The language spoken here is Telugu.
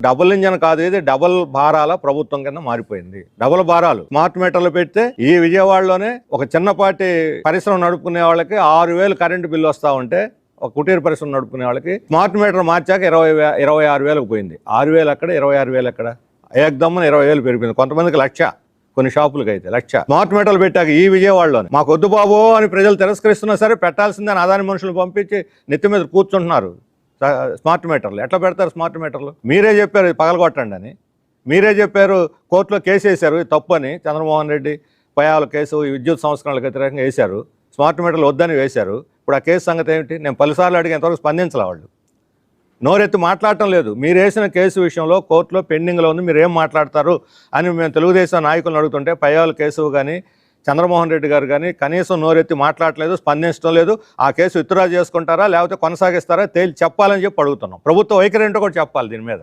డబుల్ ఇంజన్ కాదు, ఇది డబుల్ భారాల ప్రభుత్వం కింద మారిపోయింది. డబుల్ భారాలు. స్మార్ట్ మీటర్లు పెడితే ఈ విజయవాడలోనే ఒక చిన్నపాటి పరిశ్రమ నడుపుకునే వాళ్ళకి 6,000 కరెంటు బిల్లు వస్తా ఉంటే, ఒక కుటీర పరిశ్రమ నడుపుకునే వాళ్ళకి స్మార్ట్ మీటర్ మార్చాక 26,000 పోయింది. 6,000 అక్కడ, 26,000 అక్కడ, ఏకదమ్మన 20,000 పెరిగిపోయింది. కొంతమందికి 1,00,000, కొన్ని షాపులకి అయితే 1,00,000. స్మార్ట్ మీటర్లు పెట్టాక ఈ విజయవాడలోనే మాకు వద్దు బాబో అని ప్రజలు తిరస్కరిస్తున్నా సరే పెట్టాల్సిందని అదాని మనుషులు పంపించి నెత్తి మీద కూర్చుంటున్నారు. స్మార్ట్ మీటర్లు ఎట్లా పెడతారు? స్మార్ట్ మీటర్లు మీరే చెప్పారు పగలగొట్టండి అని, మీరే చెప్పారు. కోర్టులో కేసు వేశారు తప్పు అని. చంద్రమోహన్ రెడ్డి పయాల కేసు ఈ విద్యుత్ సంస్కరణలకు వ్యతిరేకంగా వేశారు. స్మార్ట్ మీటర్లు వద్దని వేశారు. ఇప్పుడు ఆ కేసు సంగతి ఏమిటి? నేను 10 సార్లు అడిగి ఎంతవరకు స్పందించాలి. వాళ్ళు నోరెత్తి మాట్లాడటం లేదు. మీరు వేసిన కేసు విషయంలో కోర్టులో పెండింగ్లో ఉంది, మీరు ఏం మాట్లాడతారు అని మేము తెలుగుదేశం నాయకులను అడుగుతుంటే పయ్యాల కేసు కానీ చంద్రమోహన్ రెడ్డి గారు కానీ కనీసం నోరెత్తి మాట్లాడలేదు, స్పందించడం లేదు. ఆ కేసు విత్డ్రా చేసుకుంటారా లేకపోతే కొనసాగిస్తారా తేల్చి చెప్పాలని చెప్పి అడుగుతున్నాం. ప్రభుత్వ వైఖరి ఏంటో కూడా చెప్పాలి దీని మీద.